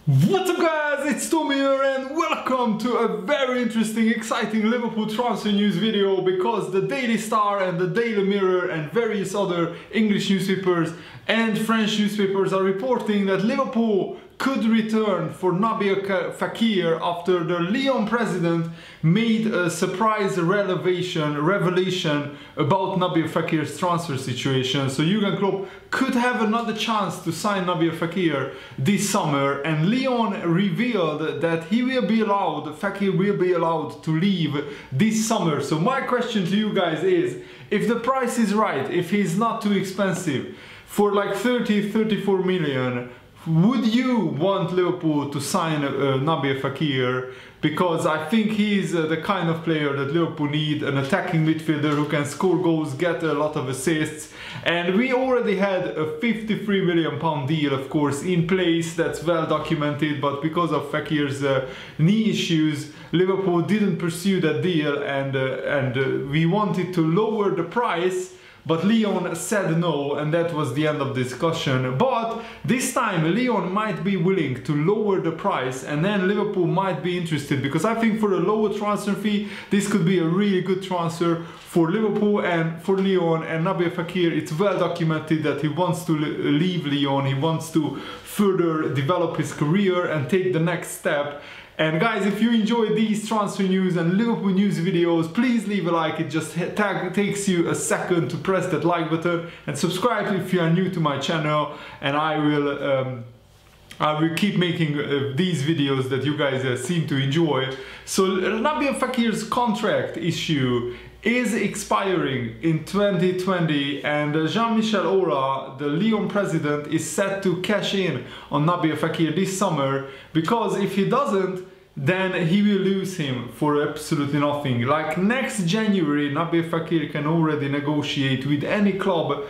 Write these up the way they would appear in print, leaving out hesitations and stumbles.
What's up guys, it's Tommy here and welcome to a very interesting, exciting Liverpool transfer news video, because the Daily Star and the Daily Mirror and various other English newspapers and French newspapers are reporting that Liverpool could return for Naby Fekir after the Lyon president made a surprise revelation about Naby Fekir's transfer situation. So Jurgen Klopp could have another chance to sign Naby Fekir this summer, and Lyon revealed that Fekir will be allowed to leave this summer. So my question to you guys is, if the price is right, if he's not too expensive, for like 34 million, would you want Liverpool to sign Naby Fekir? Because I think he's the kind of player that Liverpool need, an attacking midfielder who can score goals, get a lot of assists. And we already had a £53 million deal, of course, in place. That's well documented, but because of Fekir's knee issues, Liverpool didn't pursue that deal, and we wanted to lower the price. But Lyon said no, and that was the end of the discussion. But this time Lyon might be willing to lower the price, and then Liverpool might be interested, because I think for a lower transfer fee this could be a really good transfer for Liverpool and for Lyon. And Naby Fekir, it's well documented that he wants to leave Lyon, he wants to further develop his career and take the next step. And guys, if you enjoy these transfer news and Liverpool news videos, please leave a like. It just takes you a second to press that like button, and subscribe if you are new to my channel, and I will keep making these videos that you guys seem to enjoy. So Naby Fekir's contract issue is expiring in 2020, and Jean-Michel Aulas, the Lyon president, is set to cash in on Naby Fekir this summer, because if he doesn't, then he will lose him for absolutely nothing. Like next January, Naby Fekir can already negotiate with any club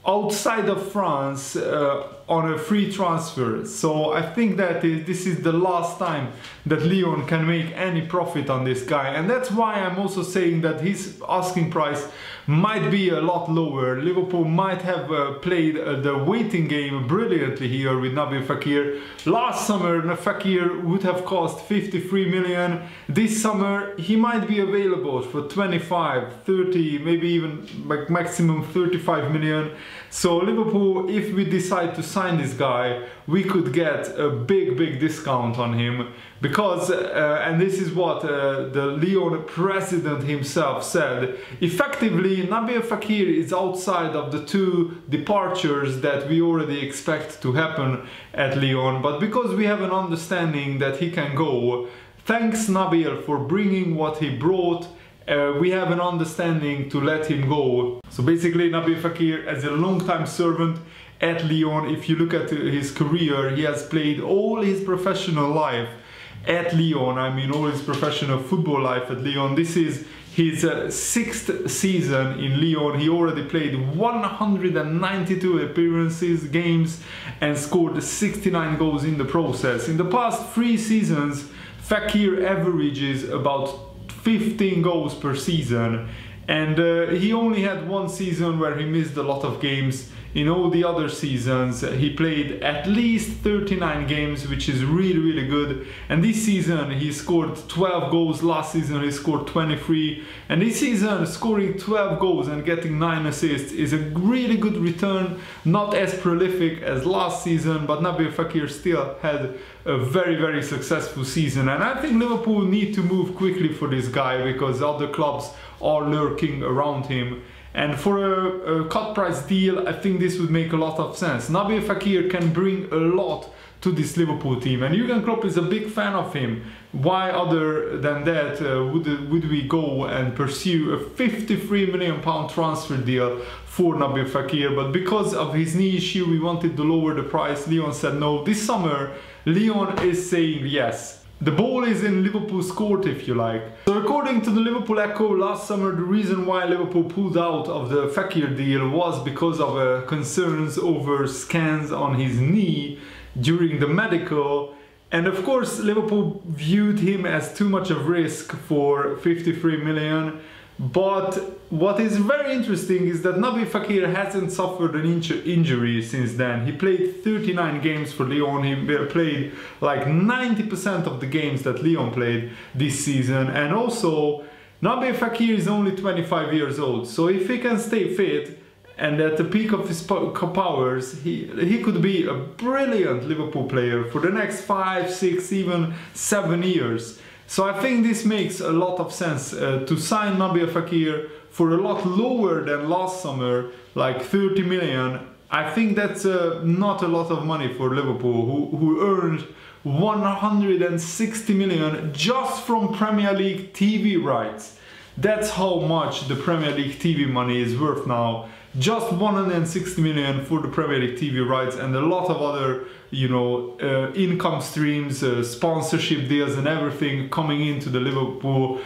outside of France on a free transfer. So I think that this is the last time that Lyon can make any profit on this guy, and that's why I'm also saying that his asking price might be a lot lower. Liverpool might have played the waiting game brilliantly here with Naby Fekir. Last summer Fekir would have cost 53 million. This summer he might be available for 25, 30, maybe even like maximum 35 million. So Liverpool, if we decide to sign this guy, we could get a big discount on him, because and this is what the Lyon president himself said, effectively Naby Fekir is outside of the two departures that we already expect to happen at Lyon. But because we have an understanding that he can go, thanks Nabil for bringing what he brought, we have an understanding to let him go. So basically Naby Fekir, as a long-time servant at Lyon, if you look at his career, he has played all his professional life at Lyon. I mean, all his professional football life at Lyon. This is his sixth season in Lyon. He already played 192 appearances, games, and scored 69 goals in the process. In the past 3 seasons, Fekir averages about 15 goals per season, and he only had one season where he missed a lot of games. In all the other seasons he played at least 39 games, which is really good. And this season he scored 12 goals. Last season he scored 23, and this season scoring 12 goals and getting 9 assists is a really good return. Not as prolific as last season, but Naby Fekir still had a very successful season. And I think Liverpool need to move quickly for this guy, because other clubs are lurking around him. And for a cut price deal, I think this would make a lot of sense. Naby Fekir can bring a lot to this Liverpool team, and Jurgen Klopp is a big fan of him. Why other than that would we go and pursue a £53 million transfer deal for Naby Fekir? But because of his knee issue, we wanted to lower the price. Lyon said no. This summer Lyon is saying yes. The ball is in Liverpool's court, if you like. So according to the Liverpool Echo, last summer the reason why Liverpool pulled out of the Fekir deal was because of concerns over scans on his knee during the medical. And of course Liverpool viewed him as too much of risk for 53 million. But what is very interesting is that Nabil Fekir hasn't suffered an injury since then. He played 39 games for Lyon. He played like 90% of the games that Lyon played this season. And also, Nabil Fekir is only 25 years old. So if he can stay fit and at the peak of his powers, he could be a brilliant Liverpool player for the next 5, 6, even 7 years. So I think this makes a lot of sense to sign Nabil Fekir for a lot lower than last summer, like 30 million. I think that's not a lot of money for Liverpool, who earned 160 million just from Premier League TV rights. That's how much the Premier League TV money is worth now. Just 160 million for the Premier League TV rights, and a lot of other, you know, income streams, sponsorship deals and everything coming into the Liverpool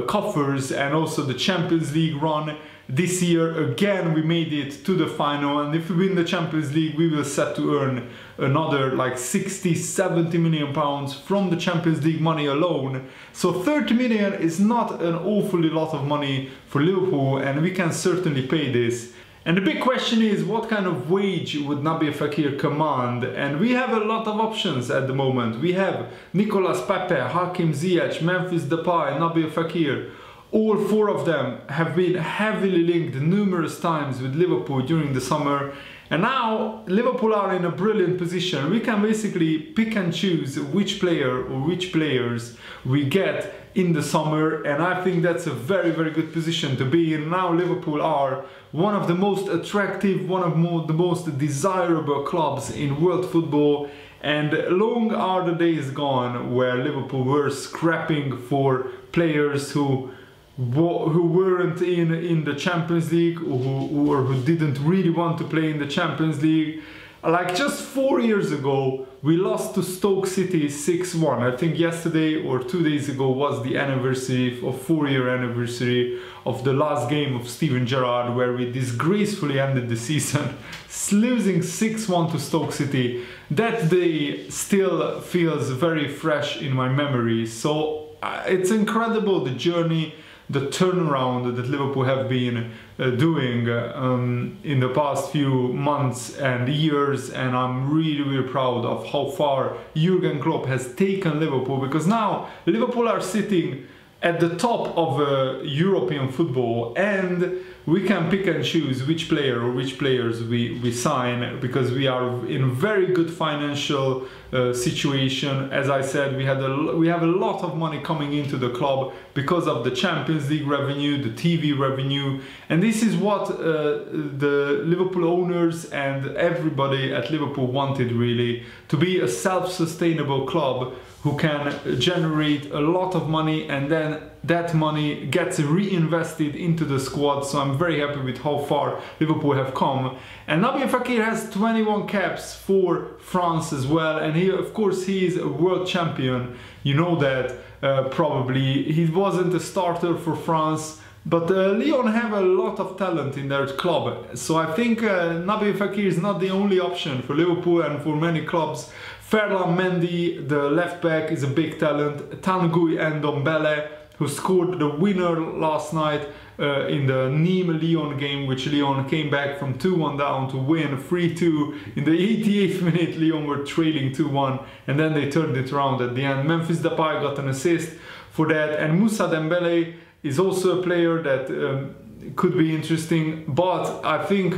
coffers. And also the Champions League run this year. Again, we made it to the final, and if we win the Champions League, we will set to earn another like 60-70 million pounds from the Champions League money alone. So 30 million is not an awfully lot of money for Liverpool, and we can certainly pay this. And the big question is, what kind of wage would Nabil Fekir command? And we have a lot of options at the moment. We have Nicolas Pepe, Hakim Ziyech, Memphis Depay, Nabil Fekir. All four of them have been heavily linked numerous times with Liverpool during the summer. And now Liverpool are in a brilliant position. We can basically pick and choose which player or which players we get in the summer, and I think that's a very, very good position to be in. Now Liverpool are one of the most attractive, one of the most desirable clubs in world football, and long are the days gone where Liverpool were scrapping for players who weren't in the Champions League, or who didn't really want to play in the Champions League. Like just 4 years ago, we lost to Stoke City 6-1. I think yesterday or 2 days ago was the anniversary, of 4-year anniversary of the last game of Steven Gerrard, where we disgracefully ended the season, losing 6-1 to Stoke City. That day still feels very fresh in my memory. So it's incredible, the journey, the turnaround that Liverpool have been doing in the past few months and years, and I'm really, really proud of how far Jurgen Klopp has taken Liverpool, because now Liverpool are sitting at the top of European football, and we can pick and choose which player or which players we sign, because we are in very good financial situation. As I said, we have a lot of money coming into the club because of the Champions League revenue, the TV revenue, and this is what the Liverpool owners and everybody at Liverpool wanted, really, to be a self-sustainable club who can generate a lot of money, and then that money gets reinvested into the squad. So I'm very happy with how far Liverpool have come. And Nabil Fekir has 21 caps for France as well, and he, of course, he is a world champion. You know that probably. He wasn't a starter for France, but Lyon have a lot of talent in their club. So I think Nabil Fekir is not the only option for Liverpool and for many clubs. Ferland Mendy, the left back, is a big talent. Tanguy Ndombele, who scored the winner last night in the Nîmes-Lyon game, which Lyon came back from 2-1 down to win 3-2. In the 88th minute, Lyon were trailing 2-1, and then they turned it around at the end. Memphis Depay got an assist for that, and Moussa Dembélé is also a player that could be interesting, but I think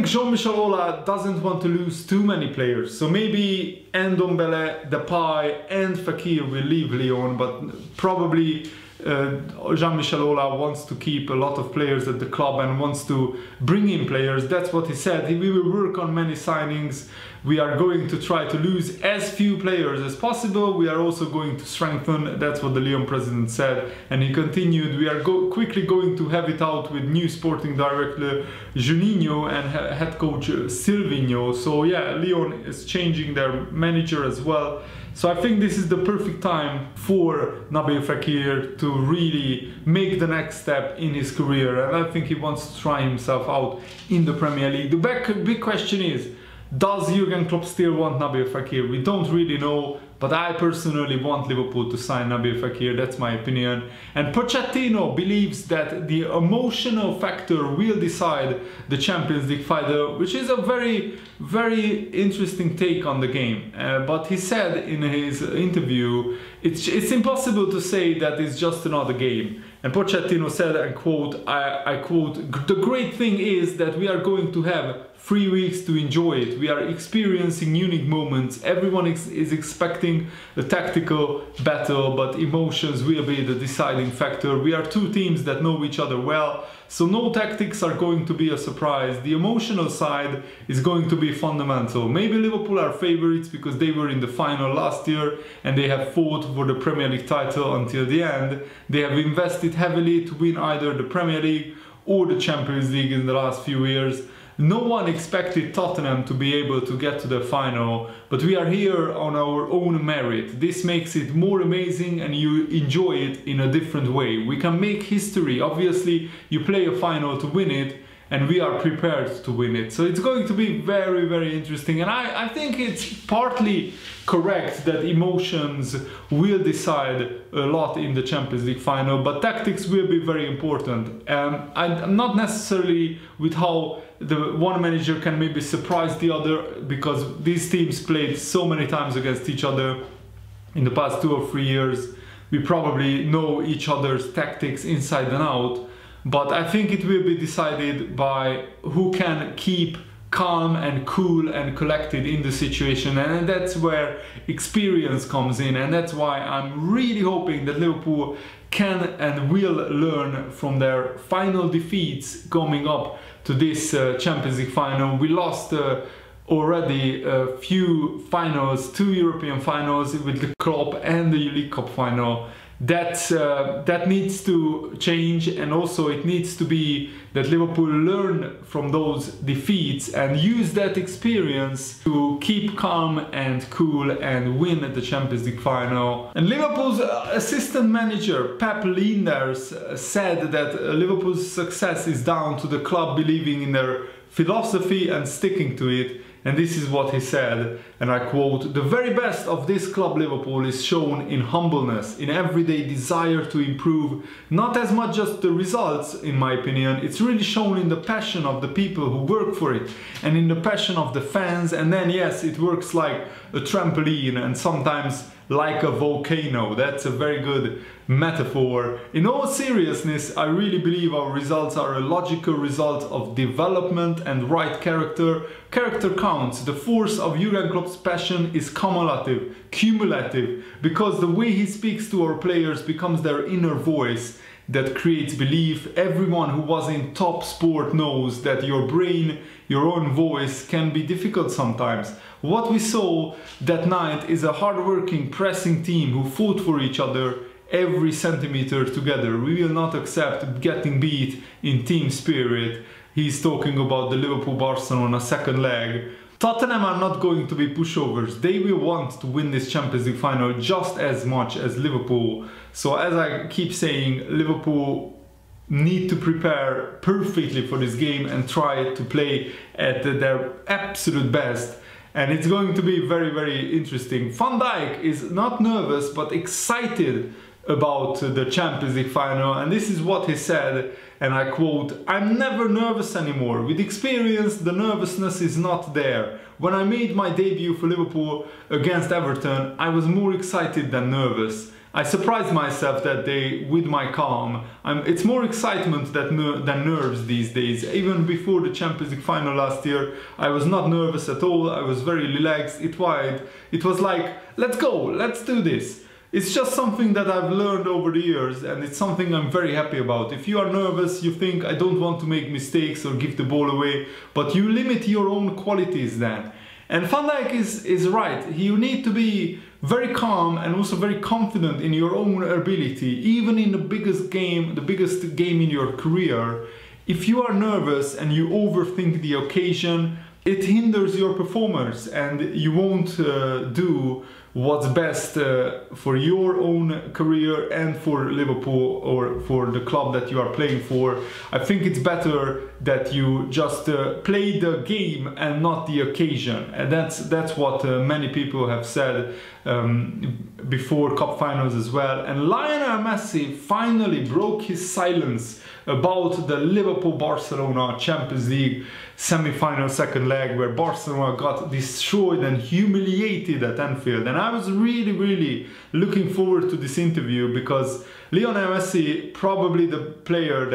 Jean-Michel Aulas doesn't want to lose too many players. So maybe Ndombele, Depay and Fekir will leave Lyon, but probably Jean-Michel Aulas wants to keep a lot of players at the club and wants to bring in players. That's what he said. We will work on many signings. We are going to try to lose as few players as possible. We are also going to strengthen. That's what the Lyon president said. And he continued, we are quickly going to have it out with new sporting director Juninho and head coach Silvinho. So yeah, Lyon is changing their manager as well. So I think this is the perfect time for Nabil Fekir to really make the next step in his career. And I think he wants to try himself out in the Premier League. The big question is, Does Jurgen Klopp still want Nabil Fekir? We don't really know, but I personally want Liverpool to sign Nabil Fekir, that's my opinion. And Pochettino believes that the emotional factor will decide the Champions League final, which is a very, very interesting take on the game. But he said in his interview, it's impossible to say that it's just another game. And Pochettino said, and quote, I quote, "The great thing is that we are going to have 3 weeks to enjoy it. We are experiencing unique moments. Everyone is expecting a tactical battle, but emotions will be the deciding factor. We are two teams that know each other well, so no tactics are going to be a surprise. The emotional side is going to be fundamental. Maybe Liverpool are favorites because they were in the final last year and they have fought for the Premier League title until the end. They have invested heavily to win either the Premier League or the Champions League in the last few years. No one expected Tottenham to be able to get to the final, but we are here on our own merit. This makes it more amazing and you enjoy it in a different way. We can make history. Obviously, you play a final to win it, and we are prepared to win it. So it's going to be very, very interesting. And I think it's partly correct that emotions will decide a lot in the Champions League final, but tactics will be very important. I'm not necessarily with how the one manager can maybe surprise the other, because these teams played so many times against each other in the past 2 or 3 years. We probably know each other's tactics inside and out. But I think it will be decided by who can keep calm and cool and collected in the situation, and that's where experience comes in, and that's why I'm really hoping that Liverpool can and will learn from their final defeats coming up to this Champions League final. We lost already a few finals, 2 European finals with the Klopp and the League Cup final. That needs to change, and also it needs to be that Liverpool learn from those defeats and use that experience to keep calm and cool and win at the Champions League final. And Liverpool's assistant manager Pep Linders said that Liverpool's success is down to the club believing in their philosophy and sticking to it. And this is what he said, and I quote, "The very best of this club Liverpool is shown in humbleness, in everyday desire to improve, not as much as the results, in my opinion. It's really shown in the passion of the people who work for it, and in the passion of the fans, and then yes, it works like a trampoline and sometimes like a volcano." That's a very good metaphor. In all seriousness, I really believe our results are a logical result of development and right character. Character counts. The force of Jurgen Klopp's passion is cumulative, because the way he speaks to our players becomes their inner voice that creates belief. Everyone who was in top sport knows that your brain, your own voice, can be difficult sometimes. What we saw that night is a hard-working, pressing team who fought for each other every centimeter together. We will not accept getting beat in team spirit. He's talking about the Liverpool-Barcelona second leg. Tottenham are not going to be pushovers. They will want to win this Champions League final just as much as Liverpool. So as I keep saying, Liverpool need to prepare perfectly for this game and try to play at their absolute best. And it's going to be very, very interesting. Van Dijk is not nervous but excited about the Champions League final, and this is what he said, and I quote, "I'm never nervous anymore. With experience, the nervousness is not there. When I made my debut for Liverpool against Everton, I was more excited than nervous. I surprised myself that day with my calm. It's more excitement than nerves these days. Even before the Champions League final last year, I was not nervous at all. I was very relaxed. It was like, let's go, let's do this. It's just something that I've learned over the years, and it's something I'm very happy about. If you are nervous, you think, I don't want to make mistakes or give the ball away, but you limit your own qualities then. And Van Dijk is right. You need to be very calm and also very confident in your own ability, even in the biggest game in your career. If you are nervous and you overthink the occasion, it hinders your performance and you won't do what's best for your own career and for Liverpool or for the club that you are playing for. I think it's better that you just play the game and not the occasion, and that's what many people have said before cup finals as well. And Lionel Messi finally broke his silence about the Liverpool-Barcelona Champions League semi-final second leg, where Barcelona got destroyed and humiliated at Anfield. And I was really looking forward to this interview, because Lionel Messi, probably the player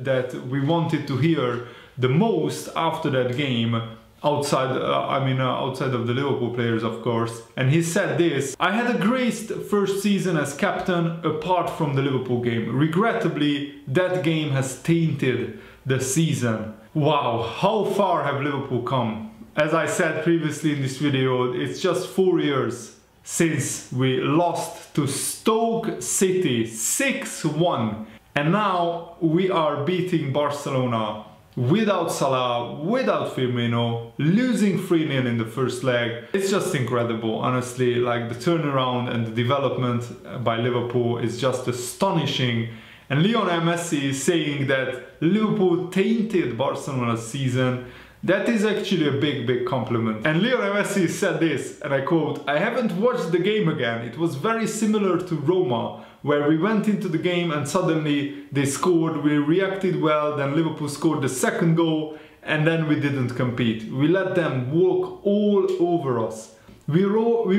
that we wanted to hear the most after that game, outside of the Liverpool players, of course. And he said this: "I had a great first season as captain apart from the Liverpool game. Regrettably, that game has tainted the season." Wow, how far have Liverpool come? As I said previously in this video, it's just 4 years since we lost to Stoke City 6-1. And now we are beating Barcelona without Salah, without Firmino, losing 3-0 in the first leg. It's just incredible, honestly. Like, the turnaround and the development by Liverpool is just astonishing. And Lionel Messi is saying that Liverpool tainted Barcelona's season. That is actually a big compliment. And Lionel Messi said this, and I quote, "I haven't watched the game again. It was very similar to Roma, where we went into the game and suddenly they scored, we reacted well, then Liverpool scored the second goal, and then we didn't compete. We let them walk all over us. We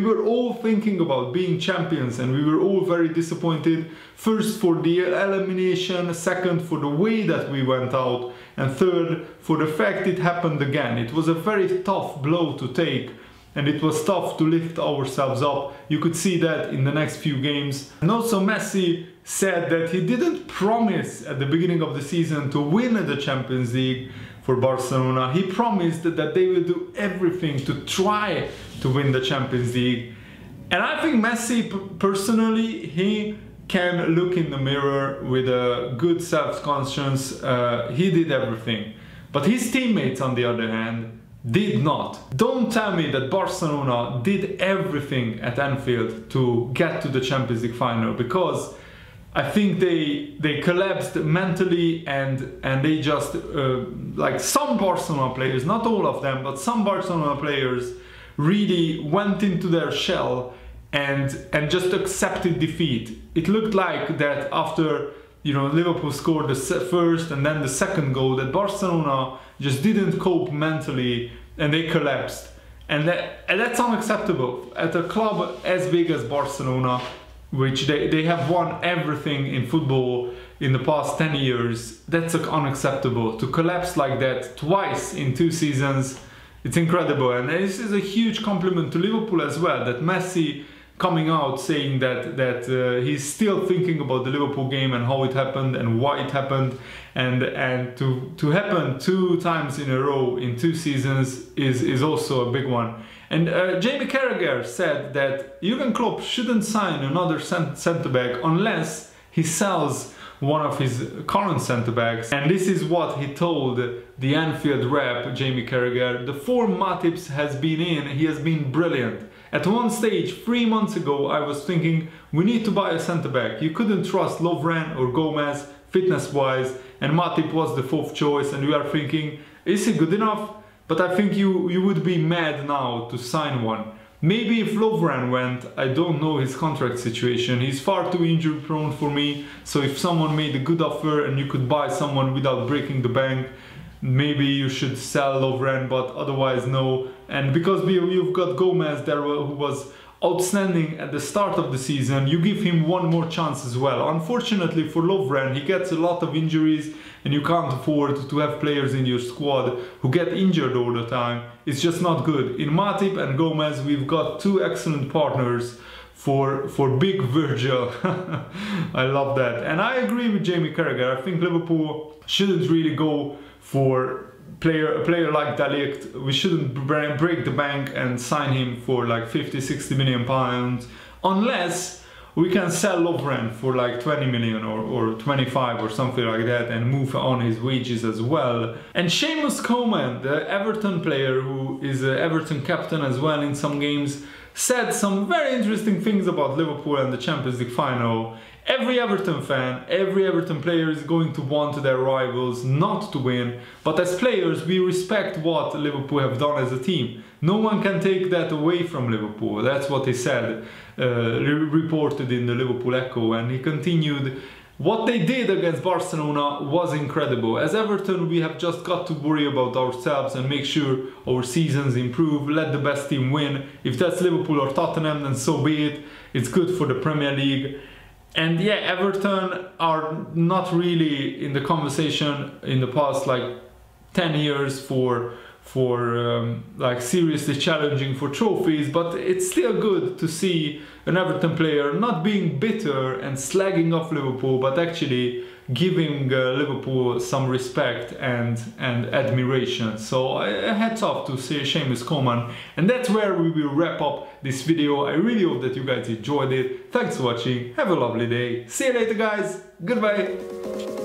were all thinking about being champions, and we were all very disappointed. First for the elimination, second for the way that we went out, and third for the fact it happened again. It was a very tough blow to take, and it was tough to lift ourselves up. You could see that in the next few games." And also Messi said that he didn't promise at the beginning of the season to win the Champions League for Barcelona. He promised that they will do everything to try to win the Champions League. And I think Messi, personally, he can look in the mirror with a good self-conscience. He did everything. But his teammates, on the other hand, did not. Don't tell me that Barcelona did everything at Anfield to get to the Champions League final, because I think they collapsed mentally, and they just like, some Barcelona players, not all of them, but some Barcelona players really went into their shell and just accepted defeat. It looked like that after, you know, Liverpool scored the first and then the second goal, that Barcelona just didn't cope mentally and they collapsed. And that's unacceptable. At a club as big as Barcelona, which they have won everything in football in the past 10 years, that's unacceptable. To collapse like that twice in 2 seasons, it's incredible. And this is a huge compliment to Liverpool as well, that Messi coming out saying that he's still thinking about the Liverpool game and how it happened and why it happened, and to happen 2 times in a row in 2 seasons is also a big one. And Jamie Carragher said that Jurgen Klopp shouldn't sign another centre-back unless he sells one of his current centre-backs. And this is what he told the Anfield rep, Jamie Carragher. "The form Matip's has been in, he has been brilliant. At one stage, 3 months ago, I was thinking, we need to buy a centre-back. You couldn't trust Lovren or Gomez, fitness-wise, and Matip was the 4th choice, and we are thinking, is he good enough? But I think you would be mad now to sign one. Maybe if Lovren went, I don't know his contract situation. He's far too injury prone for me. So if someone made a good offer and you could buy someone without breaking the bank, maybe you should sell Lovren, but otherwise no. And because you've got Gomez there, who was outstanding at the start of the season, you give him one more chance as well. Unfortunately for Lovren, he gets a lot of injuries, and you can't afford to have players in your squad who get injured all the time. It's just not good. In Matip and Gomez, we've got 2 excellent partners for big Virgil." I love that. And I agree with Jamie Carragher. I think Liverpool shouldn't really go for a player like De Ligt. We shouldn't break the bank and sign him for like 50-60 million pounds, unless we can sell Lovren for like 20 million or 25 or something like that, and move on his wages as well. And Seamus Coleman, the Everton player who is an Everton captain as well in some games, said some very interesting things about Liverpool and the Champions League final. Every Everton fan, every Everton player is going to want their rivals not to win, but as players we respect what Liverpool have done as a team. No one can take that away from Liverpool. That's what he said, reported in the Liverpool Echo, and he continued, what they did against Barcelona was incredible. As Everton, we have just got to worry about ourselves and make sure our seasons improve, let the best team win. If that's Liverpool or Tottenham, then so be it. It's good for the Premier League. And yeah, Everton are not really in the conversation in the past like 10 years for like seriously challenging for trophies, but it's still good to see an Everton player not being bitter and slagging off Liverpool, but actually giving Liverpool some respect and admiration. So hats off to Seamus Coleman, and that's where we will wrap up this video. I really hope that you guys enjoyed it. Thanks for watching, have a lovely day, see you later guys, goodbye.